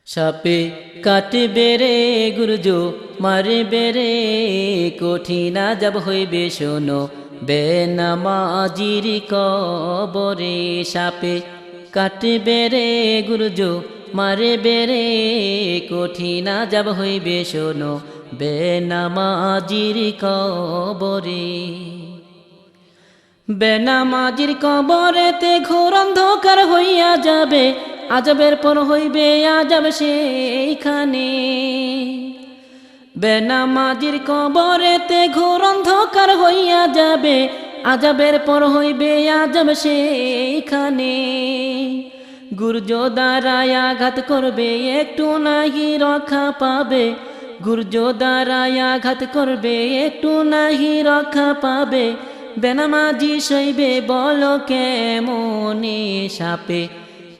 সাপে কাটবে রে গুরজো মারবে রে কঠিন আযাব হইবে শোনো বেনামাজির কবরে। সাপে কাটবে রে গুরজো মারবে রে কঠিন আযাব হইবে শোনো বেনামাজির কবরে। বেনামাজির কবরেতে ঘোর অন্ধকার হইয়া যাবে, আযাবের পর হইবে আযাব সেইখানে। বেনামাজির কবরেতে ঘোর অন্ধকার হইয়া যাবে, আযাবের পর হইবে আযাব সেইখানে। গুর্জ দ্বারায় আঘাত করবে একটু নাহি রক্ষা পাবে, গুর্জ দ্বারায় আঘাত করবে একটু নাহি রক্ষা পাবে। বেনামাজি সইবে বলো কেমনে। সাপে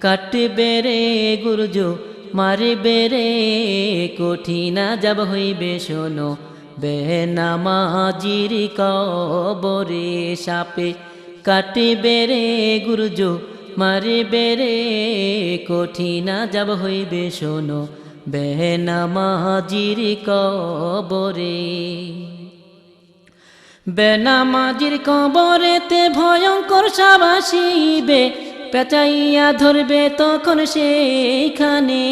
কাটবে রে গুর্জ মারবে রে কঠিন আযাব হইবে শোনো বেনামাজির কবরে। সাপে কাটবে রে গুর্জ মারবে রে কঠিন আযাব হইবে শোনো বেনামাজির কবরে। বেনামাজির কবরেতে ভয়ঙ্কর সাপ আসিবে, পেঁচাইয়া ধরবে তখন সেইখানে।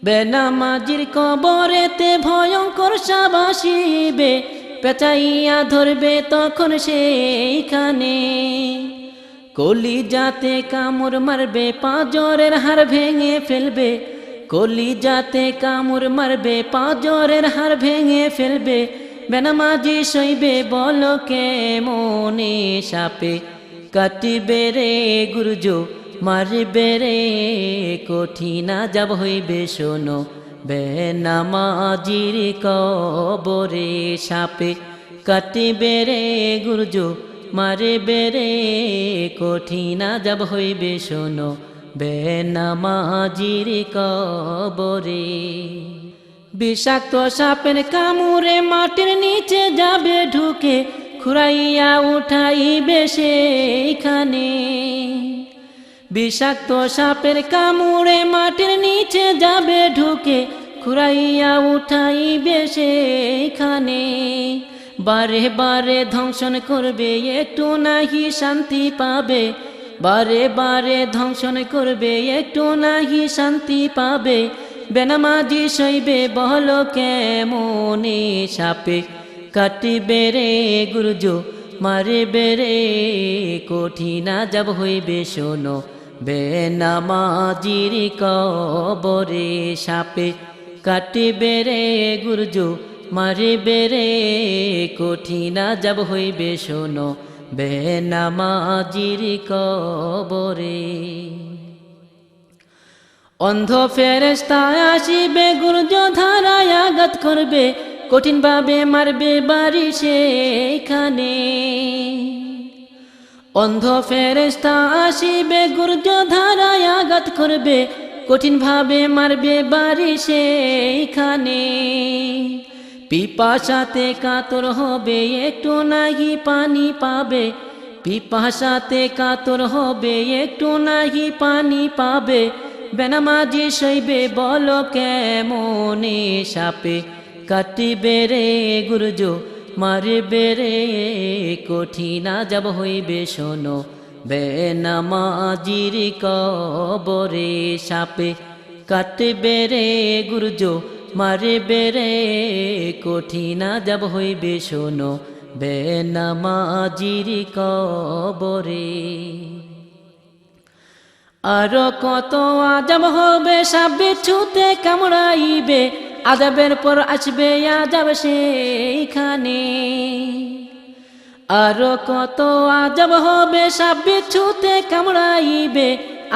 বেনামাজির কবরেতে ভয়ঙ্কর সাপ আসিবে, পেঁচাইয়া ধরবে তখন সেইখানে। কলিজাতে কামড় মারবে পাঁজরের হাড় ভেঙে ফেলবে, কলিজাতে কামড় মারবে পাঁজরের হাড় ভেঙে ফেলবে। বেনামাজি সইবে বলো কেমনে। সাপে কাটবে রে গুর্জ মারবে রে কঠিন আযাব হইবে শোনো বেনামাজির কবরে। সাপে কাটবে রে গুর্জ মারবে রে কঠিন আযাব হইবে শোনো বেনামাজির কবরে। বিষাক্ত সাপের কামড়ে মাটির নিচে যাবে ঢুকে, খুঁড়াইয়া উঠাইবে সেইখানে। বিষাক্ত সাপের কামড়ে মাটির নিচে যাবে ঢুকে, খুঁড়াইয়া উঠাইবে সেইখানে। বারে বারে ধ্বংসন করবে একটু নাহি শান্তি পাবে, বারে বারে ধ্বংসন করবে একটু নাহি শান্তি পাবে। বেনামাজি সইবে বলো কেমনে। সাপে কাটবে রে গুর্জ মারবে রে কঠিন আযাব হইবে শোনো বেনামাজির কবরে। সাপে কাটবে রে গুর্জ মারবে রে কঠিন আযাব হইবে শোনো বেনামাজির কবরে। অন্ধ ফেরেশতা আসিবে গুর্জ ধারায় আঘাত করবে, কঠিন ভাবে মারবে বাড়ি সেইখানে। অন্ধ ফেরেশতা আসিবে গুর্জ ধারায় আঘাত করবে, কঠিন ভাবে মারবে বাড়ি সেইখানে। পিপাসাতে কাতর হবে একটু নাহি পানি পাবে, পিপাসাতে কাতর হবে একটু নাহি পানি পাবে। বেনামাজি সইবে বলো কেমনে। সাপে কাটবে রে গুর্জ মারবে রে কঠিন আযাব হইবে শোনো বেনামাজির কবরে। সাপে কাটবে রে গুর্জ মারবে রে কঠিন আযাব হইবে শোনো বেনামাজির কবরে। আরো কত আযাব হবে সাপ বিচ্ছুতে কামড়াইবে, আযাবের পর আসবে আযাব সেইখানে। আরো কত আযাব হবে সাপ বিচ্ছুতে কামড়াইবে,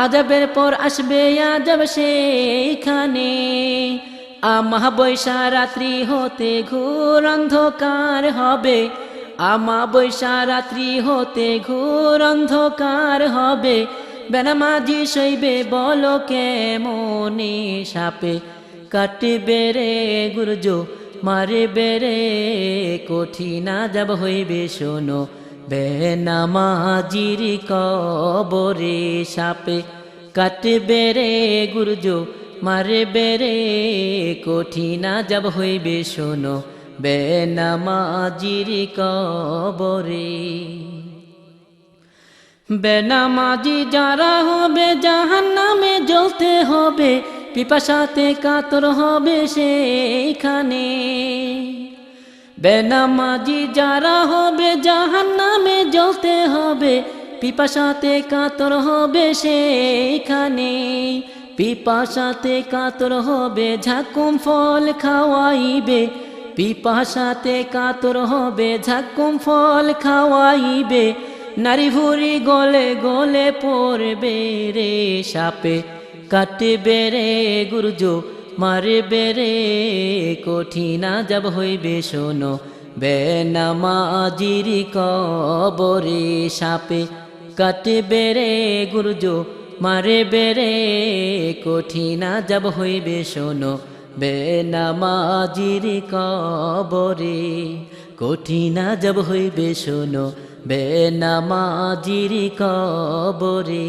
আযাবের পর আসবে আযাব সেইখানে। আমাবস্যা রাত্রি হতে ঘোর অন্ধকার হবে, আমাবস্যা রাত্রি হতে ঘোর অন্ধকার হবে। বেনামাজি সইবে বলো কেমনে। সাপে কাটবে রে গুর্জ মারবে রে কঠিন আযাব হইবে শোনো বেনামাজির কবরে। সাপে কাটবে রে গুরুজ মারবে রে কঠিন আযাব হইবে শোনো বেনামাজির কবরে। বেনামাজি যারা হবে জাহান্নামে জ্বলতে হবে, পিপাসাতে কাতর হবে সেইখানে। বেনামাজি যারা হবে জাহান্নামে জ্বলতে হবে, পিপাসাতে কাতর হবে সেইখানে। পিপাসাতে কাতর হবে ঝাকুম ফল খাওয়াইবে, পিপাসাতে কাতর হবে ঝাকুম ফল খাওয়াইবে। নারী ভুরি গলে গলে পড়বে রে সাপে, কাটবে রে গুরুজ মারবে রে কঠিন আযাব হইবে শোনো বেনামাজির কবরে। সাপে কাটবে রে গুরুজ মারবে রে কঠিন আযাব হইবে শোনো বেনামাজির কবরে। কঠিন আযাব হইবে শোনো বেনামাজির কবরে।